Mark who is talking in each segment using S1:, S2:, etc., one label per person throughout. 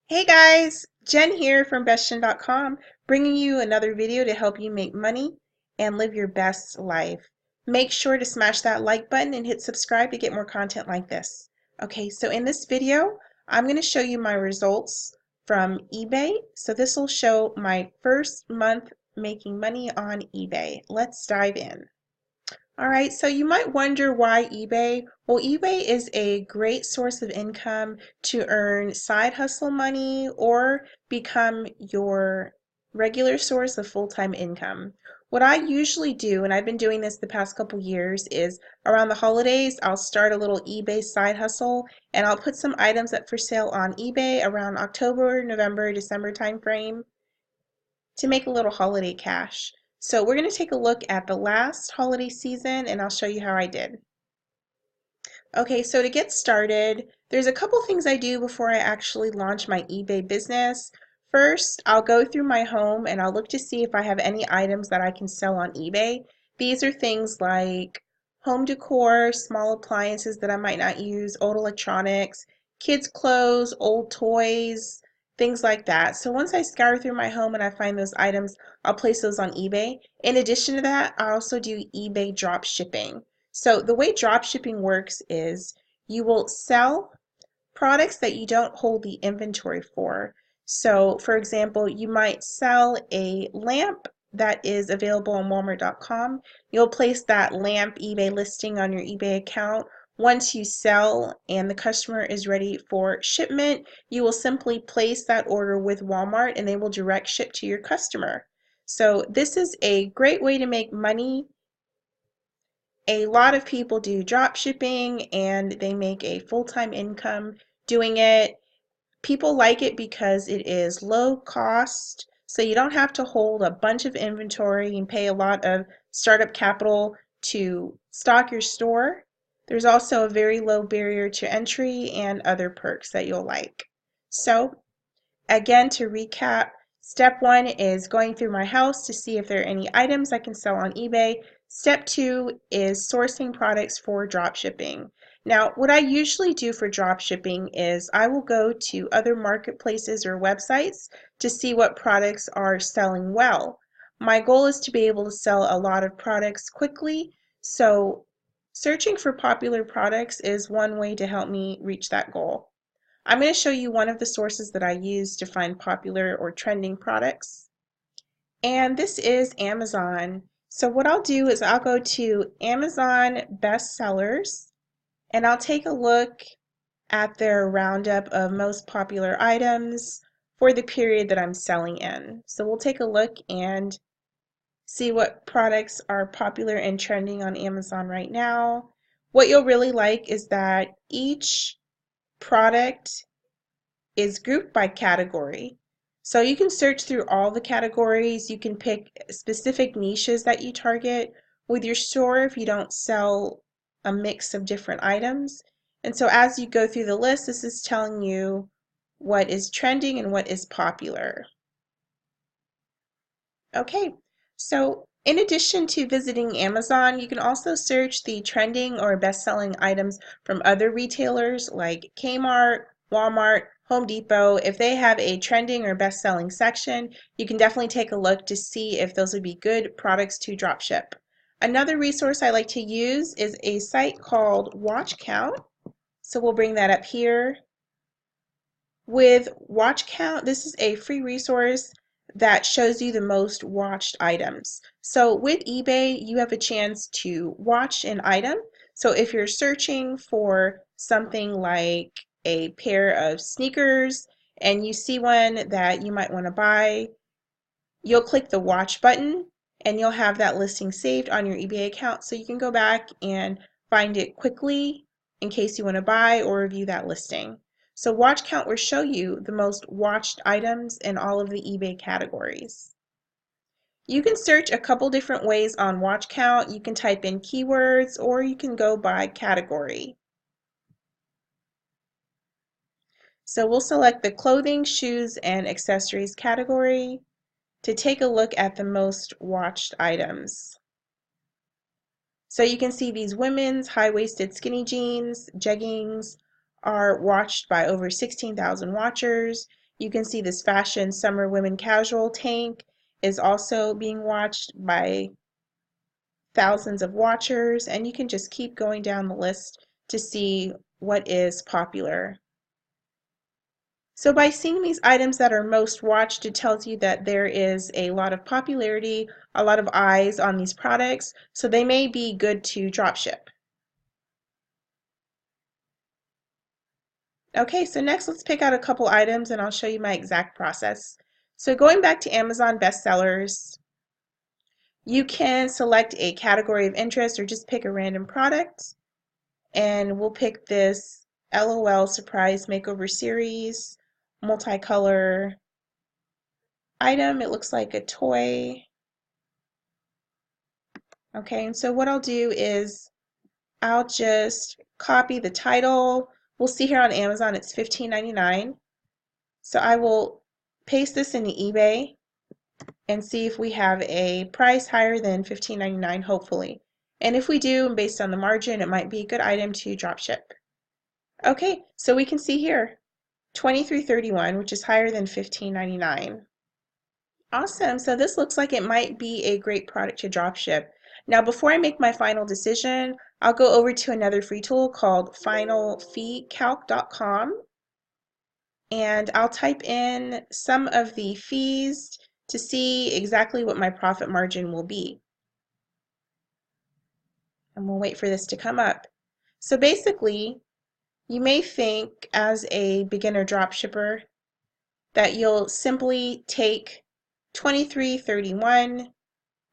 S1: Hey guys, Jen here from bestgen.com, bringing you another video to help you make money and live your best life. Make sure to smash that like button and hit subscribe to get more content like this. Okay, so in this video, I'm going to show you my results from eBay. So this will show my first month making money on eBay. Let's dive in. All right, so you might wonder why eBay? Well, eBay is a great source of income to earn side hustle money or become your regular source of full-time income. What I usually do, and I've been doing this the past couple years, is around the holidays, I'll start a little eBay side hustle and I'll put some items up for sale on eBay around October, November, December timeframe to make a little holiday cash. So we're going to take a look at the last holiday season and I'll show you how I did. Okay, so to get started, there's a couple things I do before I actually launch my eBay business. First, I'll go through my home and I'll look to see if I have any items that I can sell on eBay. These are things like home decor, small appliances that I might not use, old electronics, kids' clothes, old toys, things like that. So once I scour through my home and I find those items, I'll place those on eBay. In addition to that, I also do eBay drop shipping. So the way drop shipping works is you will sell products that you don't hold the inventory for. So for example, you might sell a lamp that is available on Walmart.com. You'll place that lamp eBay listing on your eBay account. Once you sell and the customer is ready for shipment, you will simply place that order with Walmart and they will direct ship to your customer. So this is a great way to make money. A lot of people do drop shipping and they make a full-time income doing it. People like it because it is low cost, so you don't have to hold a bunch of inventory and pay a lot of startup capital to stock your store. There's also a very low barrier to entry and other perks that you'll like. So again, to recap, step one is going through my house to see if there are any items I can sell on eBay. Step two is sourcing products for drop shipping. Now, what I usually do for drop shipping is I will go to other marketplaces or websites to see what products are selling well. My goal is to be able to sell a lot of products quickly, so searching for popular products is one way to help me reach that goal. I'm going to show you one of the sources that I use to find popular or trending products. And this is Amazon. So what I'll do is I'll go to Amazon bestsellers and I'll take a look at their roundup of most popular items for the period that I'm selling in. So we'll take a look and see what products are popular and trending on Amazon right now. What you'll really like is that each product is grouped by category. So you can search through all the categories. You can pick specific niches that you target with your store if you don't sell a mix of different items. And so as you go through the list, this is telling you what is trending and what is popular. Okay, so in addition to visiting Amazon, you can also search the trending or best-selling items from other retailers like Kmart, Walmart, Home Depot. If they have a trending or best-selling section, you can definitely take a look to see if those would be good products to drop ship. Another resource I like to use is a site called Watch Count. So we'll bring that up here. With Watch Count, this is a free resource that shows you the most watched items. So with eBay, you have a chance to watch an item. So if you're searching for something like a pair of sneakers and you see one that you might want to buy, you'll click the watch button and you'll have that listing saved on your eBay account so you can go back and find it quickly in case you want to buy or review that listing. So watch count will show you the most watched items in all of the eBay categories. You can search a couple different ways on watch count. You can type in keywords or you can go by category. So we'll select the clothing, shoes, and accessories category to take a look at the most watched items. So you can see these women's high-waisted skinny jeans, jeggings are watched by over 16,000 watchers. You can see this fashion summer women casual tank is also being watched by thousands of watchers, and you can just keep going down the list to see what is popular. So by seeing these items that are most watched, it tells you that there is a lot of popularity, a lot of eyes on these products, so they may be good to dropship. Okay, so next let's pick out a couple items and I'll show you my exact process. So going back to Amazon bestsellers, you can select a category of interest or just pick a random product. And we'll pick this LOL Surprise Makeover Series multicolor item. It looks like a toy. Okay, and so what I'll do is I'll just copy the title. We'll see here on Amazon it's $15.99. So I will paste this into eBay and see if we have a price higher than $15.99, hopefully. And if we do, and based on the margin, it might be a good item to drop ship. Okay, so we can see here $23.31, which is higher than $15.99. Awesome, so this looks like it might be a great product to drop ship. Now before I make my final decision, I'll go over to another free tool called finalfeecalc.com and I'll type in some of the fees to see exactly what my profit margin will be. And we'll wait for this to come up. So basically, you may think as a beginner dropshipper that you'll simply take $23.31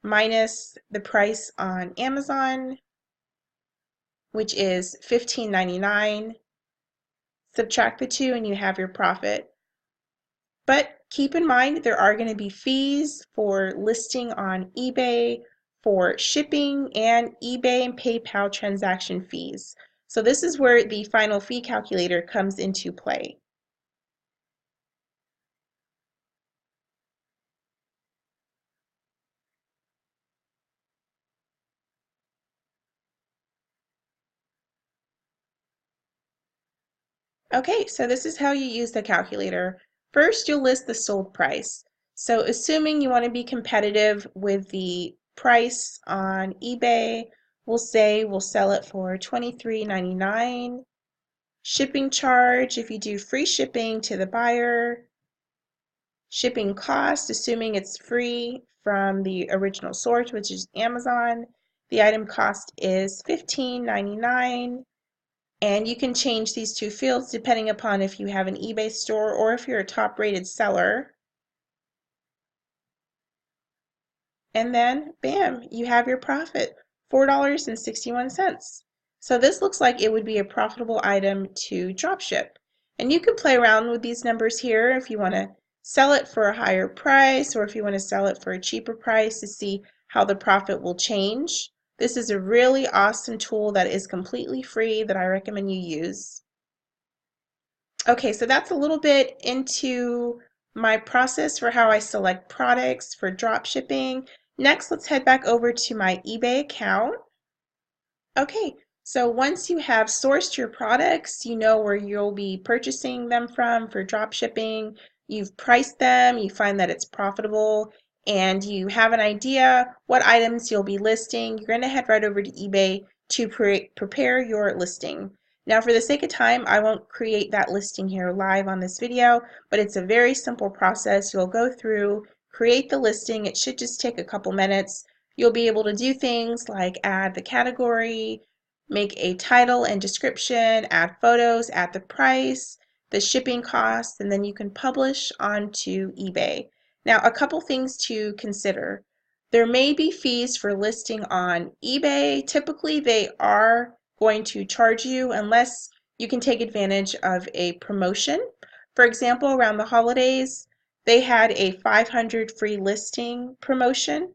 S1: minus the price on Amazon, which is $15.99, subtract the two and you have your profit. But keep in mind there are going to be fees for listing on eBay, for shipping, and eBay and PayPal transaction fees. So this is where the final fee calculator comes into play. Okay, so this is how you use the calculator. First, you'll list the sold price. So assuming you want to be competitive with the price on eBay, we'll say we'll sell it for $23.99. Shipping charge, if you do free shipping to the buyer. Shipping cost, assuming it's free from the original source, which is Amazon, the item cost is $15.99. And you can change these two fields depending upon if you have an eBay store or if you're a top rated seller. And then, bam, you have your profit, $4.61. So this looks like it would be a profitable item to dropship. And you can play around with these numbers here if you want to sell it for a higher price or if you want to sell it for a cheaper price to see how the profit will change. This is a really awesome tool that is completely free that I recommend you use. Okay, so that's a little bit into my process for how I select products for drop shipping. Next, let's head back over to my eBay account. Okay, so once you have sourced your products, you know where you'll be purchasing them from for drop shipping, you've priced them, you find that it's profitable, and you have an idea what items you'll be listing, you're going to head right over to eBay to prepare your listing. Now for the sake of time, I won't create that listing here live on this video, but it's a very simple process. You'll go through, create the listing. It should just take a couple minutes. You'll be able to do things like add the category, make a title and description, add photos, add the price, the shipping costs, and then you can publish onto eBay. Now, a couple things to consider. There may be fees for listing on eBay. Typically, they are going to charge you unless you can take advantage of a promotion. For example, around the holidays, they had a 500 free listing promotion,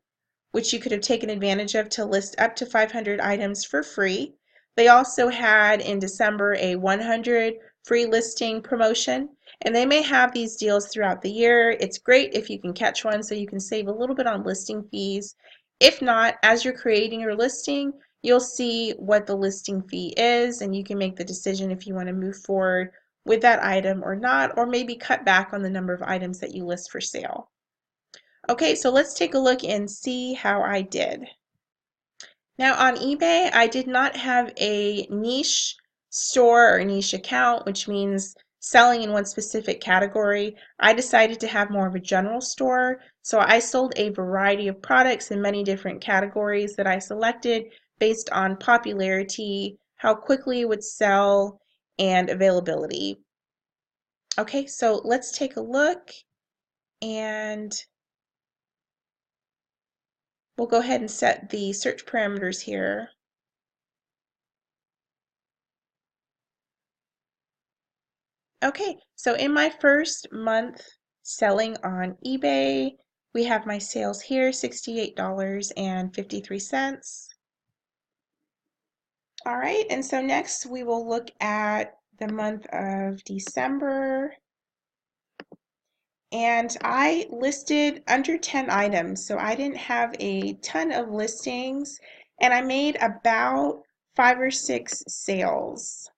S1: which you could have taken advantage of to list up to 500 items for free. They also had in December a 100 free listing promotion, and they may have these deals throughout the year. It's great if you can catch one so you can save a little bit on listing fees. If not, as you're creating your listing, you'll see what the listing fee is, and you can make the decision if you want to move forward with that item or not, or maybe cut back on the number of items that you list for sale. Okay, so let's take a look and see how I did. Now on eBay, I did not have a niche store or niche account, which means selling in one specific category. I decided to have more of a general store, so I sold a variety of products in many different categories that I selected based on popularity, how quickly it would sell, and availability. Okay, so let's take a look, and we'll go ahead and set the search parameters here. Okay, so in my first month selling on eBay, we have my sales here, $68.53. All right, and so next we will look at the month of December. And I listed under 10 items, so I didn't have a ton of listings, and I made about 5 or 6 sales.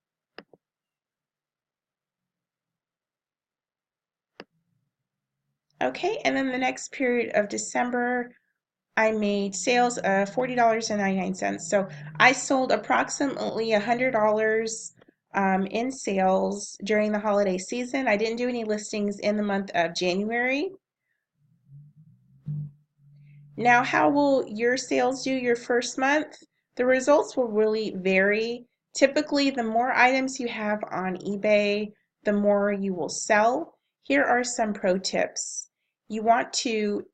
S1: Okay, and then the next period of December, I made sales of $40.99. So I sold approximately $100 in sales during the holiday season. I didn't do any listings in the month of January. Now, how will your sales do your first month? The results will really vary. Typically, the more items you have on eBay, the more you will sell. Here are some pro tips. You want to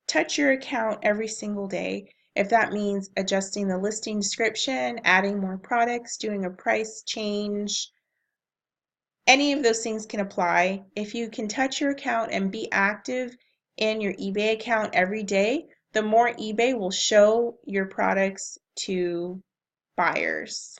S1: touch your account every single day. If that means adjusting the listing description, adding more products, doing a price change, any of those things can apply. If you can touch your account and be active in your eBay account every day, the more eBay will show your products to buyers.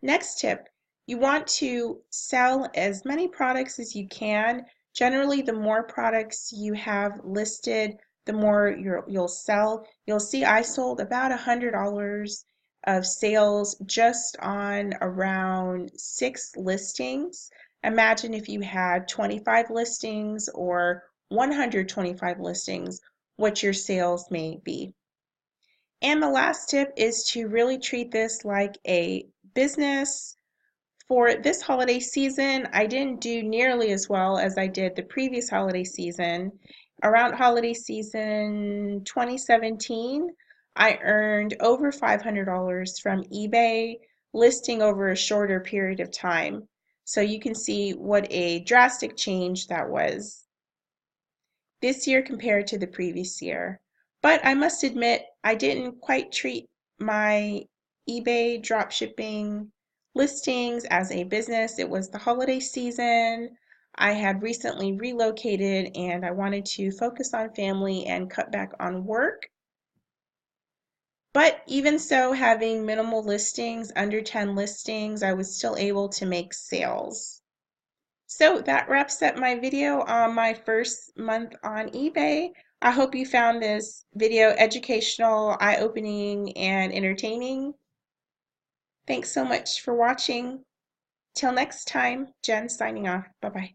S1: Next tip, you want to sell as many products as you can. Generally, the more products you have listed, the more you'll sell. You'll see I sold about $100 of sales just on around 6 listings. Imagine if you had 25 listings or 125 listings, what your sales may be. And the last tip is to really treat this like a business. For this holiday season, I didn't do nearly as well as I did the previous holiday season. Around holiday season 2017, I earned over $500 from eBay listing over a shorter period of time. So you can see what a drastic change that was this year compared to the previous year. But I must admit, I didn't quite treat my eBay dropshipping listings as a business. It was the holiday season. I had recently relocated and I wanted to focus on family and cut back on work. But even so, having minimal listings, under 10 listings, I was still able to make sales. So that wraps up my video on my first month on eBay. I hope you found this video educational, eye-opening, and entertaining. Thanks so much for watching. Till next time, Jen signing off. Bye-bye.